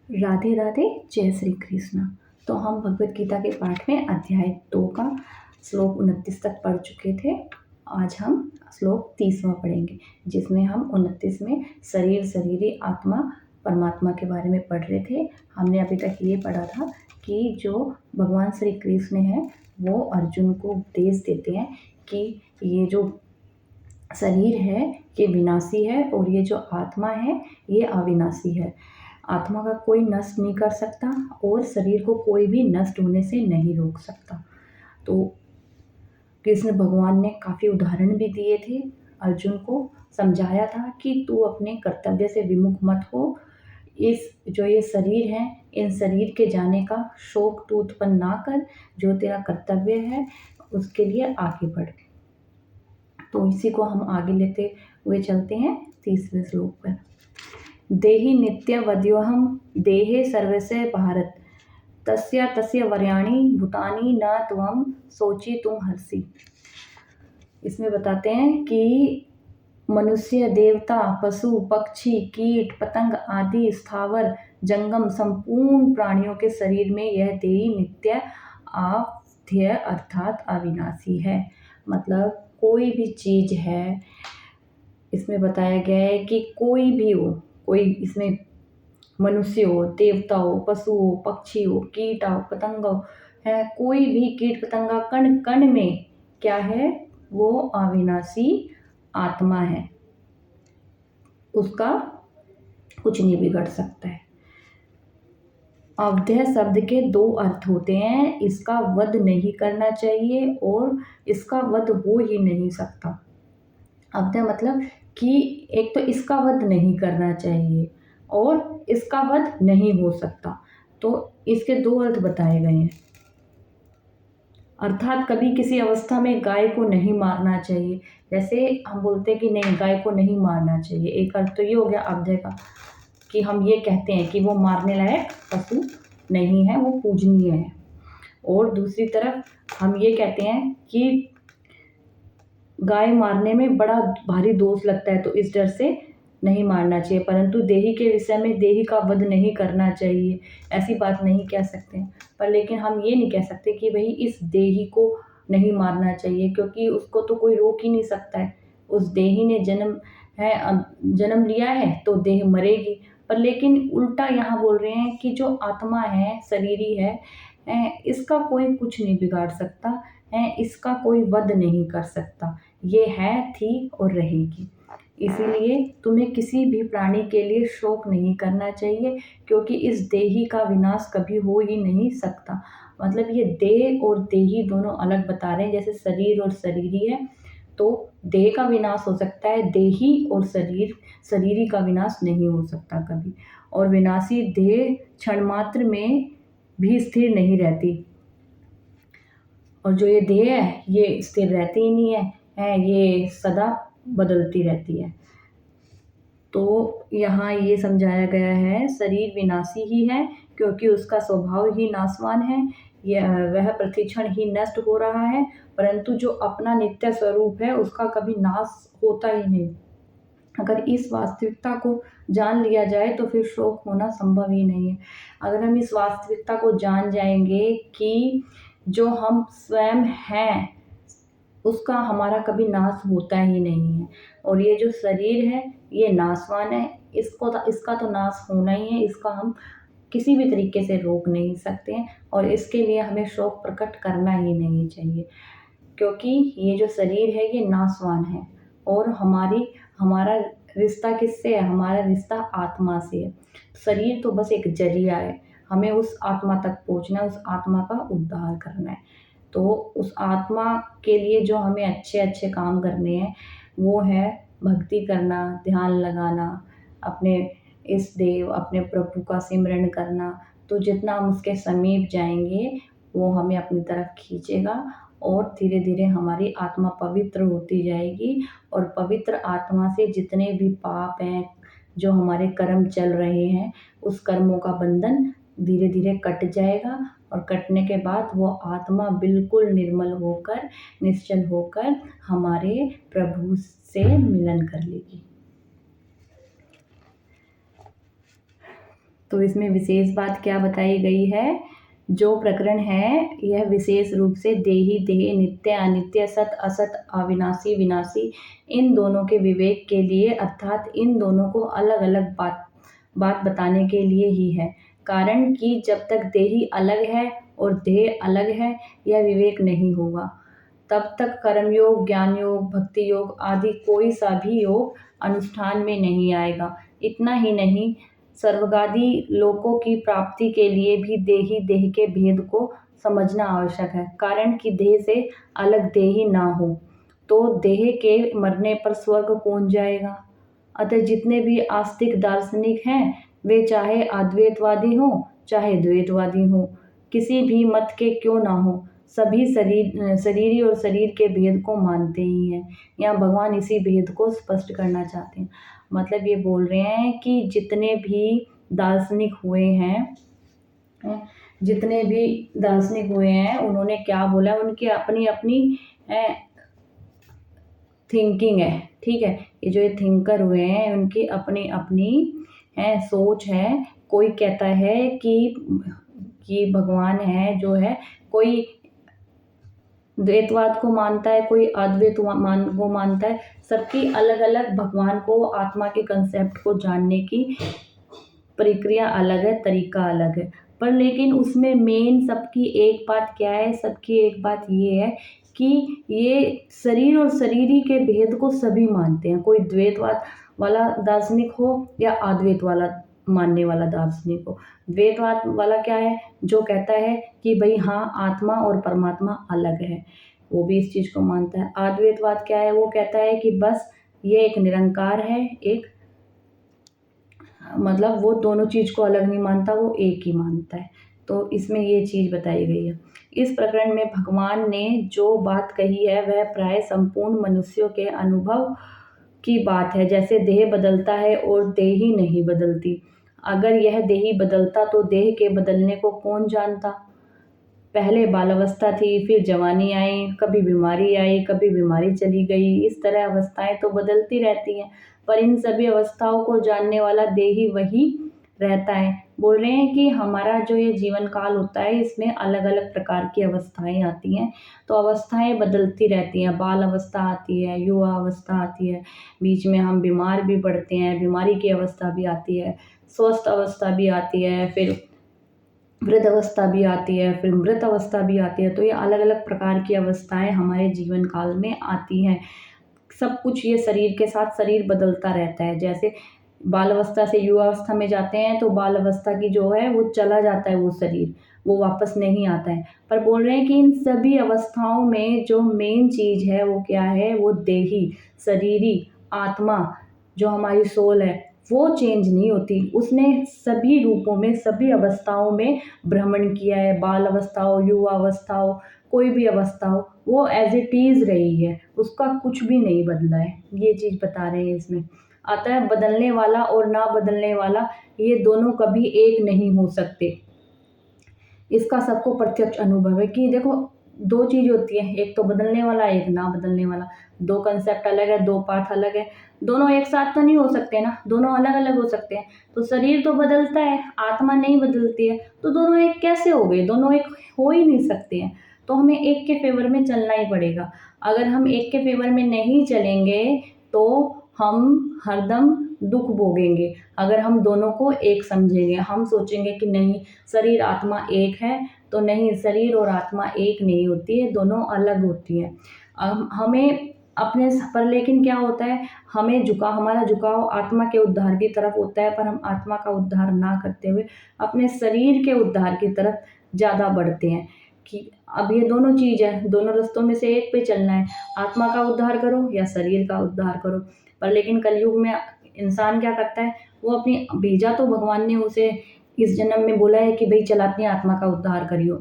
राधे राधे, जय श्री कृष्ण। तो हम भगवत गीता के पाठ में अध्याय 2 का श्लोक 29 तक पढ़ चुके थे। आज हम श्लोक 30वां पढ़ेंगे, जिसमें हम 29 में शरीर, शरीरी, आत्मा, परमात्मा के बारे में पढ़ रहे थे। हमने अभी तक ये पढ़ा था कि जो भगवान श्री कृष्ण है वो अर्जुन को उपदेश देते हैं कि ये जो शरीर है ये विनाशी है और ये जो आत्मा है ये अविनाशी है। आत्मा का कोई नष्ट नहीं कर सकता और शरीर को कोई भी नष्ट होने से नहीं रोक सकता। तो कृष्ण भगवान ने काफ़ी उदाहरण भी दिए थे, अर्जुन को समझाया था कि तू अपने कर्तव्य से विमुख मत हो। इस जो ये शरीर है, इन शरीर के जाने का शोक तू उत्पन्न ना कर। जो तेरा कर्तव्य है उसके लिए आगे बढ़। तो इसी को हम आगे लेते हुए चलते हैं 30वें श्लोक पर। देहि नित्यवद्योऽहं देहे सर्वस्य भारत, तस्य तस्य वर्याणि भूतानि न त्वं शोचितुमर्हसि। इसमें बताते हैं कि मनुष्य, देवता, पशु, पक्षी, कीट, पतंग आदि स्थावर जंगम संपूर्ण प्राणियों के शरीर में यह देही नित्य अवध्यय अर्थात अविनाशी है। मतलब कोई भी चीज़ है, इसमें बताया गया है कि कोई भी हो, कोई इसमें मनुष्य हो, देवता हो, पशु हो, पक्षी हो, कीट हो, पतंग हो, है कोई भी कीट पतंगा कण कण में क्या है, वो अविनाशी आत्मा है, उसका कुछ नहीं बिगड़ सकता है। अवध्यय शब्द के 2 अर्थ होते हैं, इसका वध नहीं करना चाहिए और इसका वध हो ही नहीं सकता। अवध्यय मतलब कि एक तो इसका वध नहीं करना चाहिए और इसका वध नहीं हो सकता। तो इसके 2 अर्थ बताए गए हैं। अर्थात कभी किसी अवस्था में गाय को नहीं मारना चाहिए। जैसे हम बोलते हैं कि नहीं, गाय को नहीं मारना चाहिए, एक अर्थ तो ये हो गया अवध्यय का कि हम ये कहते हैं कि वो मारने लायक पशु नहीं है, वो पूजनीय है। और दूसरी तरफ हम ये कहते हैं कि गाय मारने में बड़ा भारी दोष लगता है, तो इस डर से नहीं मारना चाहिए। परंतु देही के विषय में देही का वध नहीं करना चाहिए, ऐसी बात नहीं कह सकते। पर लेकिन हम ये नहीं कह सकते कि भाई इस देही को नहीं मारना चाहिए, क्योंकि उसको तो कोई रोक ही नहीं सकता है। उस देही ने जन्म लिया है तो देह मरेगी। पर लेकिन उल्टा यहाँ बोल रहे हैं कि जो आत्मा है, शरीरी है, इसका कोई कुछ नहीं बिगाड़ सकता है, इसका कोई वध नहीं कर सकता। ये है, थी और रहेगी। इसीलिए तुम्हें किसी भी प्राणी के लिए शोक नहीं करना चाहिए, क्योंकि इस देही का विनाश कभी हो ही नहीं सकता। मतलब ये देह और देही दोनों अलग बता रहे हैं। जैसे शरीर और शरीरी है, तो देह का विनाश हो सकता है, देही और शरीरी का विनाश नहीं हो सकता कभी। और विनाशी देह क्षण मात्र में भी स्थिर नहीं रहती, और जो ये देह है ये स्थिर रहती ही नहीं है, ये सदा बदलती रहती है। तो यहाँ ये समझाया गया है, शरीर विनाशी ही है क्योंकि उसका स्वभाव ही नाशवान है, वह प्रतिक्षण ही नष्ट हो रहा है। परंतु जो अपना नित्य स्वरूप है उसका कभी नाश होता ही नहीं। अगर इस वास्तविकता को जान लिया जाए तो फिर शोक होना संभव ही नहीं है। अगर हम इस वास्तविकता को जान जाएंगे कि जो हम स्वयं हैं उसका हमारा कभी नाश होता ही नहीं है, और ये जो शरीर है ये नाशवान है, इसका तो नाश होना ही है, इसका हम किसी भी तरीके से रोक नहीं सकते हैं, और इसके लिए हमें शोक प्रकट करना ही नहीं चाहिए, क्योंकि ये जो शरीर है ये नाशवान है। और हमारा रिश्ता किससे है? हमारा रिश्ता आत्मा से है। शरीर तो बस एक जरिया है, हमें उस आत्मा तक पहुंचना है, उस आत्मा का उद्धार करना है। तो उस आत्मा के लिए जो हमें अच्छे अच्छे काम करने हैं वो है भक्ति करना, ध्यान लगाना, अपने इस देव अपने प्रभु का सिमरन करना। तो जितना हम उसके समीप जाएंगे वो हमें अपनी तरफ खींचेगा, और धीरे धीरे हमारी आत्मा पवित्र होती जाएगी, और पवित्र आत्मा से जितने भी पाप हैं, जो हमारे कर्म चल रहे हैं, उस कर्मों का बंधन धीरे धीरे कट जाएगा, और कटने के बाद वो आत्मा बिल्कुल निर्मल होकर, निश्चल होकर हमारे प्रभु से मिलन कर लेगी। तो इसमें विशेष बात क्या बताई गई है, जो प्रकरण है यह विशेष रूप से देही देह, नित्य अनित्य, सत असत, अविनाशी विनाशी, इन दोनों के विवेक के लिए, अर्थात इन दोनों को अलग अलग बात बताने के लिए ही है। कारण कि जब तक देही अलग है और देह अलग है, यह विवेक नहीं होगा, तब तक कर्मयोग, ज्ञान योग, भक्ति योग आदि कोई सा भी योग अनुष्ठान में नहीं आएगा। इतना ही नहीं, स्वर्गादि लोकों की प्राप्ति के लिए भी देही देह के भेद को समझना आवश्यक है। कारण कि देह से अलग देही ना हो तो देह के मरने पर स्वर्ग कौन जाएगा। अतः जितने भी आस्तिक दार्शनिक हैं, वे चाहे अद्वैतवादी हों चाहे द्वैतवादी हों, किसी भी मत के क्यों ना हो, सभी शरीरी और शरीर के भेद को मानते ही हैं। यहाँ भगवान इसी भेद को स्पष्ट करना चाहते हैं। मतलब ये बोल रहे हैं कि जितने भी दार्शनिक हुए हैं, उन्होंने क्या बोला, उनकी अपनी अपनी थिंकिंग है, ठीक है। ये जो ये थिंकर हुए हैं, उनकी अपनी अपनी सोच है। कोई कहता है कि भगवान है जो है, कोई द्वैतवाद को मानता है, कोई अद्वैत को मानता है। सबकी अलग अलग भगवान को, आत्मा के कंसेप्ट को जानने की प्रक्रिया अलग है, तरीका अलग है। पर लेकिन उसमें मेन सबकी एक बात क्या है, सबकी एक बात ये है कि ये शरीर और शरीरी के भेद को सभी मानते हैं। कोई द्वैतवाद वाला दार्शनिक हो या अद्वैत वाला मानने वाला दार्शनिक हो। द्वैतवाद वाला क्या है, जो कहता है कि भाई हाँ, आत्मा और परमात्मा अलग है, वो भी इस चीज़ को मानता है। अद्वैतवाद क्या है, वो कहता है कि बस ये एक निरंकार है, एक मतलब वो दोनों चीज़ को अलग नहीं मानता, वो एक ही मानता है। तो इसमें ये चीज़ बताई गई है। इस प्रकरण में भगवान ने जो बात कही है वह प्राय संपूर्ण मनुष्यों के अनुभव की बात है। जैसे देह बदलता है और देह ही नहीं बदलती। अगर यह देही बदलता तो देह के बदलने को कौन जानता। पहले बालावस्था थी, फिर जवानी आई, कभी बीमारी आई, कभी बीमारी चली गई। इस तरह अवस्थाएं तो बदलती रहती हैं, पर इन सभी अवस्थाओं को जानने वाला देही वही रहता है। बोल रहे हैं कि हमारा जो ये जीवन काल होता है, इसमें अलग अलग प्रकार की अवस्थाएं आती हैं। तो अवस्थाएं बदलती रहती हैं। बाल अवस्था आती है, युवा अवस्था आती है, बीच में हम बीमार भी पड़ते हैं, बीमारी की अवस्था भी आती है, स्वस्थ अवस्था भी आती है, फिर वृद्ध अवस्था भी आती है, फिर मृत अवस्था भी आती है। तो ये अलग अलग प्रकार की अवस्थाएं हमारे जीवन काल में आती हैं। सब कुछ ये शरीर के साथ शरीर बदलता रहता है। जैसे बाल अवस्था से युवा अवस्था में जाते हैं तो बाल अवस्था की जो है वो चला जाता है, वो शरीर वो वापस नहीं आता है। पर बोल रहे हैं कि इन सभी अवस्थाओं में जो मेन चीज़ है वो क्या है, वो देही शरीरी आत्मा जो हमारी सोल है वो चेंज नहीं होती। उसने सभी रूपों में, सभी अवस्थाओं में भ्रमण किया है। बाल अवस्था हो, युवा अवस्था हो, कोई भी अवस्था हो, वो एज इट इज़ रही है, उसका कुछ भी नहीं बदला है। ये चीज़ बता रहे हैं इसमें। अतः बदलने वाला और ना बदलने वाला ये दोनों कभी एक नहीं हो सकते। इसका सबको प्रत्यक्ष अनुभव है कि देखो, दो चीज़ होती है, एक तो बदलने वाला, एक ना बदलने वाला। दो कंसेप्ट अलग है, दो पाथ अलग है, दोनों एक साथ तो नहीं हो सकते ना, दोनों अलग अलग हो सकते हैं। तो शरीर तो बदलता है, आत्मा नहीं बदलती है, तो दोनों एक कैसे हो गए, दोनों एक हो ही नहीं सकते हैं। तो हमें एक के फेवर में चलना ही पड़ेगा। अगर हम एक के फेवर में नहीं चलेंगे तो हम हरदम दुख भोगेंगे। अगर हम दोनों को एक समझेंगे, हम सोचेंगे कि नहीं शरीर आत्मा एक है, तो नहीं, शरीर और आत्मा एक नहीं होती है, दोनों अलग होती है। हमें अपने पर लेकिन क्या होता है, हमारा झुकाव आत्मा के उद्धार की तरफ होता है, पर हम आत्मा का उद्धार ना करते हुए अपने शरीर के उद्धार की तरफ ज़्यादा बढ़ते हैं। कि अब ये दोनों चीज़ है, दोनों रास्तों में से एक पे चलना है, आत्मा का उद्धार करो या शरीर का उद्धार करो। पर लेकिन कलयुग में इंसान क्या करता है, वो अपनी भेजा तो भगवान ने उसे इस जन्म में बोला है कि भाई चल अपनी आत्मा का उद्धार करियो,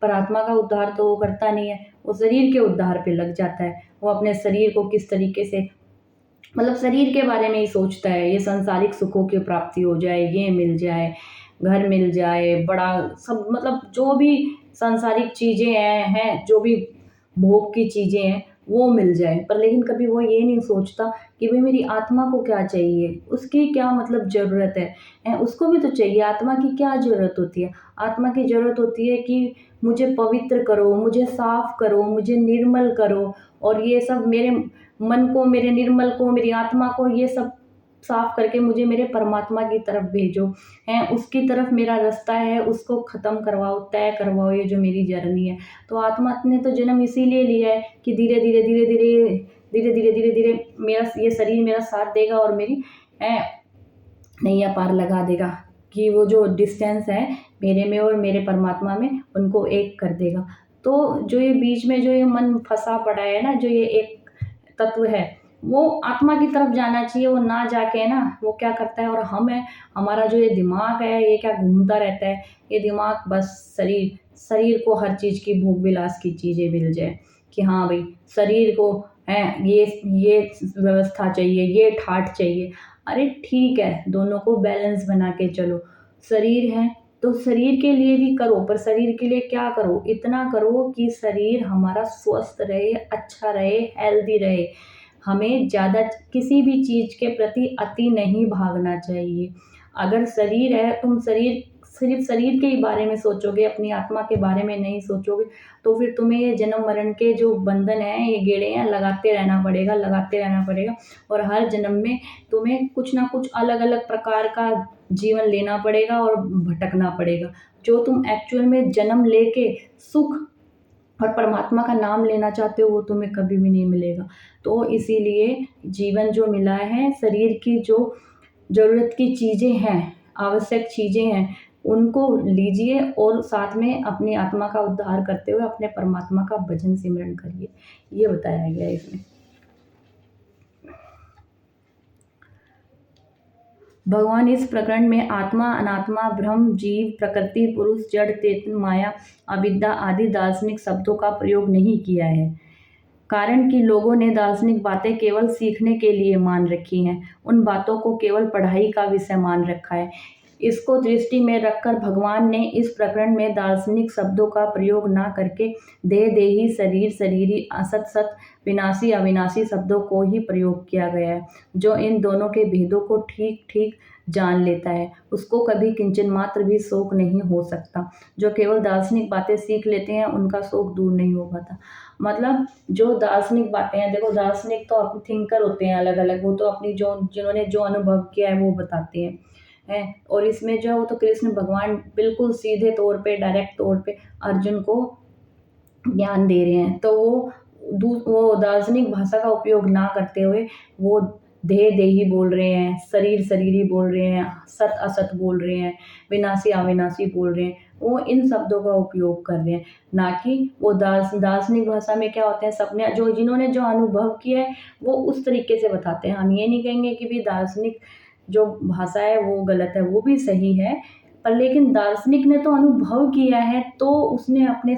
पर आत्मा का उद्धार तो वो करता नहीं है, वो शरीर के उद्धार पे लग जाता है। वो अपने शरीर को किस तरीके से, मतलब शरीर के बारे में ही सोचता है, ये सांसारिक सुखों की प्राप्ति हो जाए, ये मिल जाए, घर मिल जाए, बड़ा सब, मतलब जो भी सांसारिक चीज़ें हैं जो भी भोग की चीज़ें हैं, वो मिल जाए। पर लेकिन कभी वो ये नहीं सोचता कि भाई मेरी आत्मा को क्या चाहिए, उसकी क्या मतलब ज़रूरत है, उसको भी तो चाहिए। आत्मा की क्या ज़रूरत होती है? आत्मा की ज़रूरत होती है कि मुझे पवित्र करो, मुझे साफ़ करो, मुझे निर्मल करो, और ये सब मेरे मन को, मेरे निर्मल को, मेरी आत्मा को ये सब साफ़ करके मुझे मेरे परमात्मा की तरफ भेजो, उसकी तरफ मेरा रास्ता है, उसको ख़त्म करवाओ, तय करवाओ ये जो मेरी जर्नी है। तो आत्मा ने तो जन्म इसीलिए लिया है कि धीरे धीरे धीरे धीरे धीरे धीरे धीरे धीरे मेरा ये शरीर मेरा साथ देगा और मेरी अ, नैया पार लगा देगा, कि वो जो डिस्टेंस है मेरे में और मेरे परमात्मा में, उनको एक कर देगा। तो जो ये बीच में जो ये मन फँसा पड़ा है ना, जो ये एक तत्व है, वो आत्मा की तरफ जाना चाहिए, वो ना जाके ना वो क्या करता है, और हमारा जो ये दिमाग है, ये क्या घूमता रहता है, ये दिमाग बस शरीर को हर चीज़ की भोग विलास की चीज़ें मिल जाए, कि हाँ भई शरीर को ये व्यवस्था चाहिए, ये ठाठ चाहिए। अरे ठीक है, दोनों को बैलेंस बना के चलो। शरीर है तो शरीर के लिए भी करो, पर शरीर के लिए क्या करो? इतना करो कि शरीर हमारा स्वस्थ रहे, अच्छा रहे, हेल्दी रहे। हमें ज़्यादा किसी भी चीज़ के प्रति अति नहीं भागना चाहिए। अगर शरीर है, तुम सिर्फ़ शरीर के ही बारे में सोचोगे, अपनी आत्मा के बारे में नहीं सोचोगे, तो फिर तुम्हें ये जन्म-मरण के जो बंधन हैं, ये गेड़े हैं, लगाते रहना पड़ेगा, और हर जन्म में तुम्हें कुछ ना कुछ अलग-अलग प्रकार का जीवन लेना पड़ेगा और भटकना पड़ेगा। जो तुम एक्चुअल में जन्म लेके सुख और परमात्मा का नाम लेना चाहते हो, वो तुम्हें कभी भी नहीं मिलेगा। तो इसीलिए जीवन जो मिला है, शरीर की जो ज़रूरत की चीज़ें हैं, आवश्यक चीज़ें हैं, उनको लीजिए और साथ में अपनी आत्मा का उद्धार करते हुए अपने परमात्मा का भजन सिमरन करिए। ये बताया गया है इसमें। भगवान इस प्रकरण में आत्मा, अनात्मा, ब्रह्म, जीव, प्रकृति, पुरुष, जड़, चेतन, माया, अविद्या आदि दार्शनिक शब्दों का प्रयोग नहीं किया है। कारण कि लोगों ने दार्शनिक बातें केवल सीखने के लिए मान रखी हैं, उन बातों को केवल पढ़ाई का विषय मान रखा है। इसको दृष्टि में रखकर भगवान ने इस प्रकरण में दार्शनिक शब्दों का प्रयोग न करके देह देही, शरीर शरीरी, असत सत, विनाशी अविनाशी शब्दों को ही प्रयोग किया गया है। जो इन दोनों के भेदों को ठीक ठीक जान लेता है, उसको कभी किंचन मात्र भी शोक नहीं हो सकता। जो केवल दार्शनिक बातें सीख लेते हैं, उनका शोक दूर नहीं हो पाता। मतलब जो दार्शनिक बातें हैं, देखो दार्शनिक तो अपने थिंकर होते हैं अलग-अलग, वो तो अपनी जो जिन्होंने जो अनुभव किया है वो बताते हैं। और इसमें जो है वो तो कृष्ण भगवान बिल्कुल सीधे तौर पे, डायरेक्ट तौर पे अर्जुन को ज्ञान दे रहे हैं। तो वो दार्शनिक भाषा का उपयोग ना करते हुए वो देह देही बोल रहे हैं, शरीर शरीरी बोल रहे हैं, सत असत बोल रहे हैं, विनाशी अविनाशी बोल रहे हैं। वो इन शब्दों का उपयोग कर रहे हैं, ना कि वो दार्शनिक भाषा में क्या होते हैं, सपने जो जिन्होंने जो अनुभव किया है वो उस तरीके से बताते हैं। हम ये नहीं कहेंगे कि भी दार्शनिक जो भाषा है वो गलत है, वो भी सही है। पर लेकिन दार्शनिक ने तो अनुभव किया है, तो उसने अपने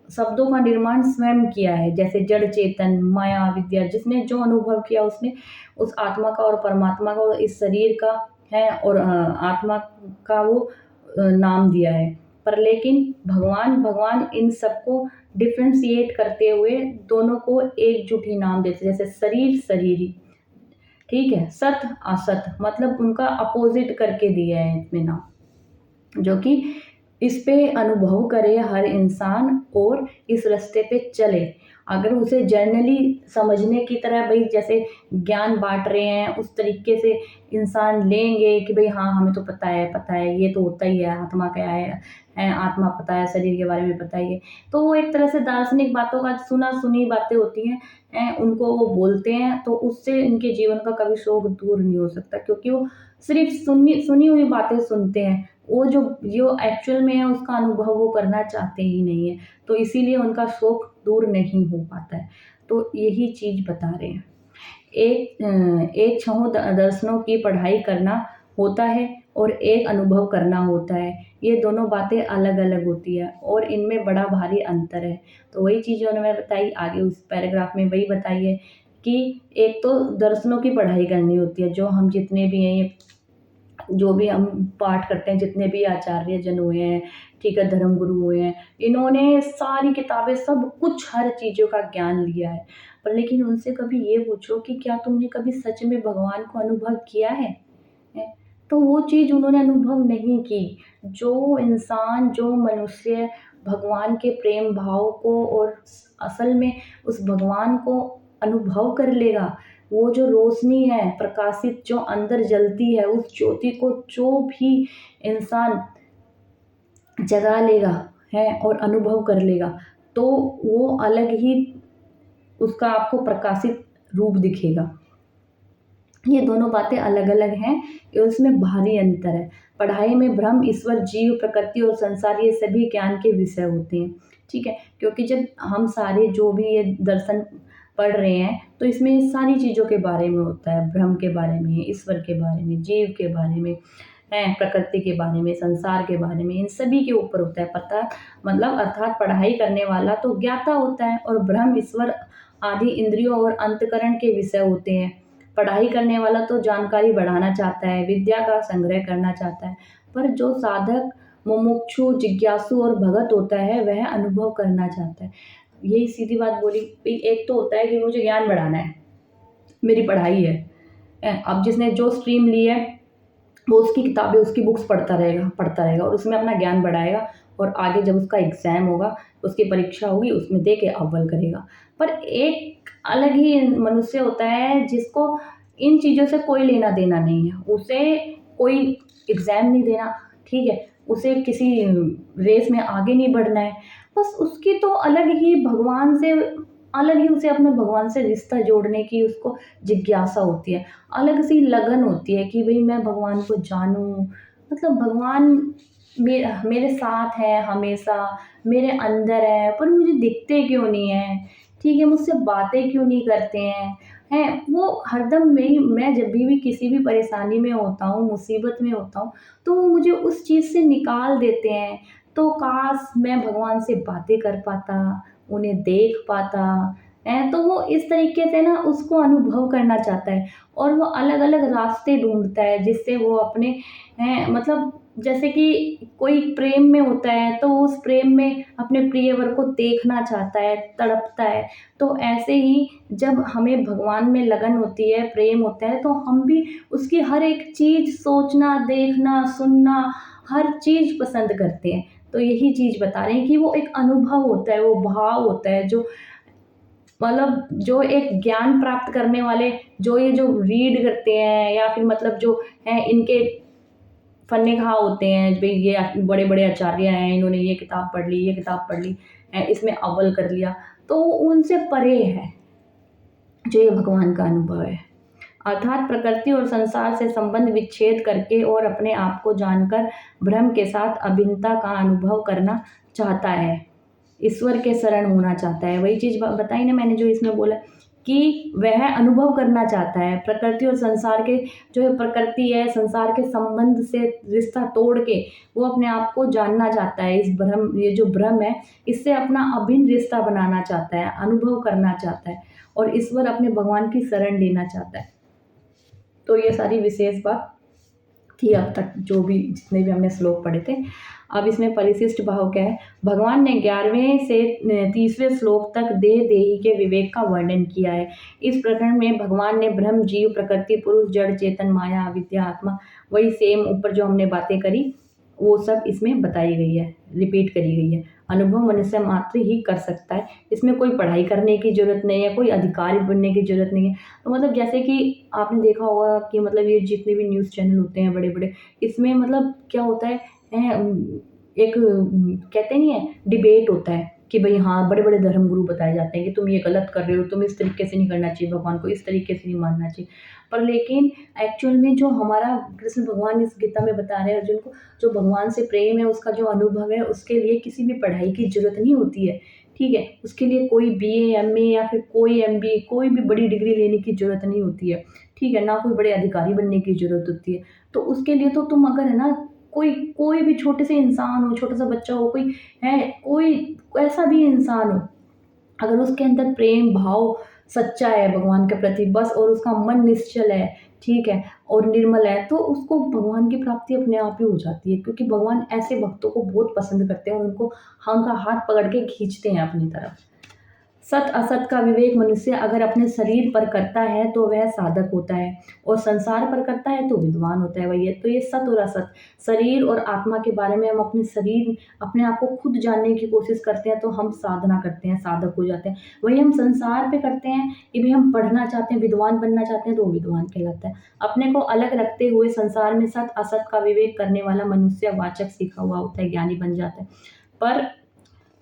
शब्दों का निर्माण स्वयं किया है। जैसे जड़ चेतन, माया, विद्या, जिसने जो अनुभव किया उसने उस आत्मा का और परमात्मा का और इस शरीर का है और आत्मा का वो नाम दिया है। पर लेकिन भगवान इन सबको डिफरेंशिएट करते हुए दोनों को एकजुट ही नाम देते हैं। जैसे शरीर शरीरी, ठीक है, सत असत, मतलब उनका अपोजिट करके दिया है इसमें नाम, जो कि इस पे अनुभव करे हर इंसान और इस रास्ते पे चले। अगर उसे जर्नली समझने की तरह भई जैसे ज्ञान बाँट रहे हैं, उस तरीके से इंसान लेंगे कि भई हाँ, हमें तो पता है, ये तो होता ही है, आत्मा क्या है, आत्मा पता है, शरीर के बारे में पता ही है। तो वो एक तरह से दार्शनिक बातों का सुना-सुनी बातें होती हैं, उनको वो बोलते हैं, तो उससे इनके जीवन का कभी शोक दूर नहीं हो सकता, क्योंकि वो सिर्फ़ सुनी सुनी हुई बातें सुनते हैं। वो जो एक्चुअल में है उसका अनुभव वो करना चाहते ही नहीं है, तो इसीलिए उनका शौक दूर नहीं हो पाता है। तो यही चीज़ बता रहे हैं। एक छहों दर्शनों की पढ़ाई करना होता है और एक अनुभव करना होता है। ये दोनों बातें अलग-अलग होती है और इनमें बड़ा भारी अंतर है। तो वही चीज़ उन्होंने बताई, आगे उस पैराग्राफ में वही बताई है कि एक तो दर्शनों की पढ़ाई करनी होती है, जो हम जितने भी हैं ये जो भी हम पाठ करते हैं, जितने भी आचार्य जन हुए हैं, ठीक है, धर्म गुरु हुए हैं, इन्होंने सारी किताबें सब कुछ हर चीज़ों का ज्ञान लिया है। पर लेकिन उनसे कभी ये पूछो कि क्या तुमने कभी सच में भगवान को अनुभव किया है? हैं? तो वो चीज़ उन्होंने अनुभव नहीं की। जो इंसान, जो मनुष्य भगवान के प्रेम भाव को और असल में उस भगवान को अनुभव कर लेगा, वो जो रोशनी है प्रकाशित जो अंदर जलती है, उस ज्योति को जो भी इंसान जगा लेगा है और अनुभव कर लेगा, तो वो अलग ही उसका आपको प्रकाशित रूप दिखेगा। ये दोनों बातें अलग-अलग हैं, ये उसमें भारी अंतर है। पढ़ाई में ब्रह्म, ईश्वर, जीव, प्रकृति और संसार ये सभी ज्ञान के विषय होते हैं, ठीक है? क्योंकि जब हम सारे जो भी ये दर्शन पढ़ रहे हैं, तो इसमें सारी चीज़ों के बारे में होता है, ब्रह्म के बारे में, ईश्वर के बारे में, जीव के बारे में, हैं, प्रकृति के बारे में, संसार के बारे में, इन सभी के ऊपर होता है पता, मतलब अर्थात पढ़ाई करने वाला तो ज्ञाता होता है और ब्रह्म, ईश्वर आदि इंद्रियों और अंतःकरण के विषय होते हैं। पढ़ाई करने वाला तो जानकारी बढ़ाना चाहता है, विद्या का संग्रह करना चाहता है, पर जो साधक, मुमुक्षु, जिज्ञासु और भगत होता है, वह अनुभव करना चाहता है। यही सीधी बात बोली। भई एक तो होता है कि मुझे ज्ञान बढ़ाना है, मेरी पढ़ाई है। अब जिसने जो स्ट्रीम ली है, वो उसकी किताबें, उसकी बुक्स पढ़ता रहेगा और उसमें अपना ज्ञान बढ़ाएगा और आगे जब उसका एग्ज़ाम होगा, उसकी परीक्षा होगी, उसमें दे के अव्वल करेगा। पर एक अलग ही मनुष्य होता है जिसको इन चीज़ों से कोई लेना-देना नहीं है। उसे कोई एग्ज़ाम नहीं देना, ठीक है? उसे किसी रेस में आगे नहीं बढ़ना है। बस उसकी तो अलग ही उसे अपने भगवान से रिश्ता जोड़ने की उसको जिज्ञासा होती है। अलग सी लगन होती है कि भई मैं भगवान को जानूँ, मतलब भगवान मेरे साथ है हमेशा, मेरे अंदर है, पर मुझे दिखते क्यों नहीं हैं, ठीक है, मुझसे बातें क्यों नहीं करते हैं? वो हरदम मैं जब भी किसी भी परेशानी में होता हूँ, मुसीबत में होता हूँ, तो वो मुझे उस चीज़ से निकाल देते हैं। तो काश मैं भगवान से बातें कर पाता, उन्हें देख पाता, तो वो इस तरीके से ना उसको अनुभव करना चाहता है और वो अलग-अलग रास्ते ढूँढता है जिससे वो अपने मतलब जैसे कि कोई प्रेम में होता है तो उस प्रेम में अपने प्रियवर को देखना चाहता है, तड़पता है। तो ऐसे ही जब हमें भगवान में लगन होती है, प्रेम होता है, तो हम भी उसकी हर एक चीज़ सोचना, देखना, सुनना, हर चीज़ पसंद करते हैं। तो यही चीज़ बता रहे हैं कि वो एक अनुभव होता है, वो भाव होता है जो मतलब जो एक ज्ञान प्राप्त करने वाले जो रीड करते हैं या फिर मतलब जो है इनके फन्ने-खा होते हैं, भई ये बड़े-बड़े आचार्य हैं, इन्होंने ये किताब पढ़ ली, ये किताब पढ़ ली, इसमें अव्वल कर लिया, तो उनसे परे है, जो ये भगवान का अनुभव है। अर्थात प्रकृति और संसार से संबंध विच्छेद करके और अपने आप को जानकर ब्रह्म के साथ अभिन्नता का अनुभव करना चाहता है। ईश्वर के शरण होना चाहता है। वही चीज़ ब बताई ना मैंने जो इसमें बोला कि वह अनुभव करना चाहता है। प्रकृति और संसार के जो प्रकृति है, संसार के संबंध से रिश्ता तोड़ के वो अपने आप को जानना चाहता है। ये जो ब्रह्म है, इससे अपना अभिन्न रिश्ता बनाना चाहता है, अनुभव करना चाहता है और ईश्वर अपने भगवान की शरण लेना चाहता है। तो ये सारी विशेष बात थी अब तक जो भी जितने भी हमने श्लोक पढ़े थे। अब इसमें परिशिष्ट भाव क्या है? भगवान ने 11वें से 30वें श्लोक तक देह-देही के विवेक का वर्णन किया है। इस प्रकरण में भगवान ने ब्रह्म, जीव, प्रकृति, पुरुष, जड़, चेतन, माया, अविद्या, आत्मा वही सेम ऊपर जो हमने बातें करी, वो सब इसमें बताई गई है, रिपीट करी गई है। अनुभव मनुष्य मात्र ही कर सकता है। इसमें कोई पढ़ाई करने की ज़रूरत नहीं है, कोई अधिकारी बनने की ज़रूरत नहीं है। तो मतलब जैसे कि आपने देखा होगा कि मतलब ये जितने भी न्यूज़ चैनल होते हैं बड़े-बड़े, इसमें मतलब क्या होता है एक कहते नहीं है डिबेट होता है कि भई हाँ, बड़े-बड़े धर्मगुरु बताए जाते हैं कि तुम ये गलत कर रहे हो, तुम इस तरीके से नहीं करना चाहिए भगवान को, इस तरीके से नहीं मानना चाहिए। पर लेकिन एक्चुअल में जो हमारा कृष्ण भगवान इस गीता में बता रहे हैं अर्जुन को, जो भगवान से प्रेम है, उसका जो अनुभव है, उसके लिए किसी भी पढ़ाई की ज़रूरत नहीं होती है, ठीक है? उसके लिए कोई बीए, एमए या फिर कोई एमबीए कोई भी बड़ी डिग्री लेने की ज़रूरत नहीं होती है, ठीक है? ना कोई बड़े अधिकारी बनने की ज़रूरत होती है। तो उसके लिए तो तुम अगर है ना कोई कोई भी छोटे से इंसान हो, छोटा-सा बच्चा हो, कोई है कोई ऐसा भी इंसान हो, अगर उसके अंदर प्रेम भाव सच्चा है भगवान के प्रति बस और उसका मन निश्चल है, ठीक है, और निर्मल है, तो उसको भगवान की प्राप्ति अपने आप ही हो जाती है, क्योंकि भगवान ऐसे भक्तों को बहुत पसंद करते हैं और उनका हाथ पकड़ के खींचते हैं अपनी तरफ। सत असत का विवेक मनुष्य अगर अपने शरीर पर करता है तो वह साधक होता है, और संसार पर करता है तो विद्वान होता है। वही है, तो ये सत और असत, शरीर और आत्मा के बारे में हम अपने आप को खुद जानने की कोशिश करते हैं तो हम साधना करते हैं, साधक हो जाते हैं। वही हम संसार पे करते हैं कि भाई हम पढ़ना चाहते हैं, विद्वान बनना चाहते हैं, तो वो विद्वान कहलाता है। अपने को अलग रखते हुए संसार में सत असत का विवेक करने वाला मनुष्य वाचक सीखा हुआ होता है, ज्ञानी बन जाता है। पर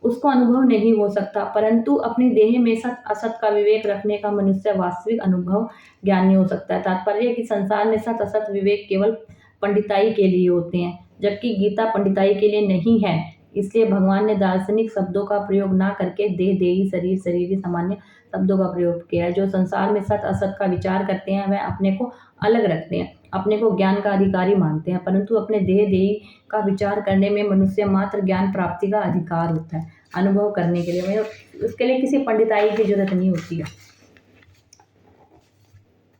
उसको अनुभव नहीं हो सकता, परंतु अपनी देह में सत असत का विवेक रखने का मनुष्य वास्तविक अनुभव ज्ञानी हो सकता है। तात्पर्य है कि संसार में सत असत विवेक केवल पंडिताई के लिए होते हैं, जबकि गीता पंडिताई के लिए नहीं है। इसलिए भगवान ने दार्शनिक शब्दों का प्रयोग ना करके देह देही शरीर शरीरी सामान्य शब्दों का प्रयोग किया है। जो संसार में सत असत का विचार करते हैं वह अपने को अलग रखते हैं, अपने को ज्ञान का अधिकारी मानते हैं, परंतु अपने देह देही का विचार करने में मनुष्य मात्र ज्ञान प्राप्ति का अधिकार होता है, अनुभव करने के लिए। मतलब उसके लिए किसी पंडिताई की जरूरत नहीं होती है।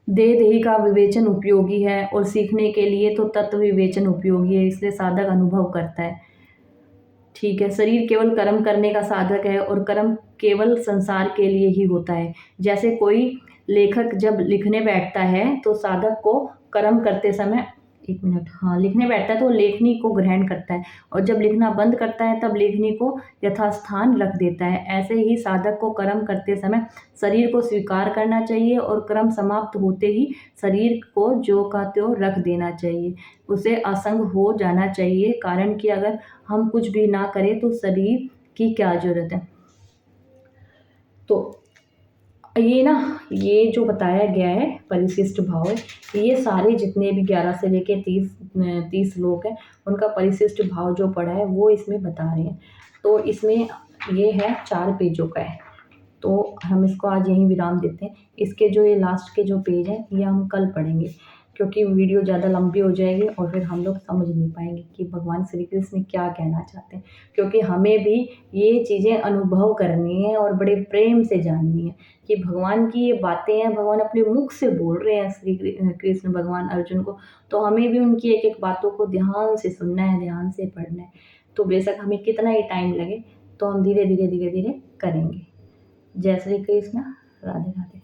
देह देही का विवेचन उपयोगी है और सीखने के लिए तो तत्व विवेचन उपयोगी है, इसलिए साधक अनुभव करता है। ठीक है, शरीर केवल कर्म करने का साधक है और कर्म केवल संसार के लिए ही होता है। जैसे कोई लेखक जब लिखने बैठता है तो साधक को कर्म करते समय, एक मिनट, हाँ, लिखने बैठता है तो लेखनी को ग्रहण करता है, और जब लिखना बंद करता है तब लेखनी को यथास्थान रख देता है। ऐसे ही साधक को कर्म करते समय शरीर को स्वीकार करना चाहिए और कर्म समाप्त होते ही शरीर को जो का त्यों रख देना चाहिए, उसे असंग हो जाना चाहिए। कारण कि अगर हम कुछ भी ना करें तो शरीर की क्या जरूरत है। तो ये जो बताया गया है परिशिष्ट भाव है, ये सारे जितने भी 11 से लेके 30 श्लोक हैं उनका परिशिष्ट भाव जो पढ़ा है वो इसमें बता रहे हैं। तो इसमें ये है 4 पेजों का है, तो हम इसको आज यहीं विराम देते हैं। इसके जो ये लास्ट के जो पेज हैं ये हम कल पढ़ेंगे, क्योंकि वीडियो ज़्यादा लंबी हो जाएगी और फिर हम लोग समझ नहीं पाएंगे कि भगवान श्री कृष्ण क्या कहना चाहते हैं, क्योंकि हमें भी ये चीज़ें अनुभव करनी है और बड़े प्रेम से जाननी है कि भगवान की ये बातें हैं, भगवान अपने मुख से बोल रहे हैं श्री कृष्ण भगवान अर्जुन को, तो हमें भी उनकी एक एक बातों को ध्यान से सुनना है, ध्यान से पढ़ना है। तो बेशक हमें कितना ही टाइम लगे तो हम धीरे धीरे धीरे धीरे करेंगे। जय श्री कृष्ण, राधे राधे।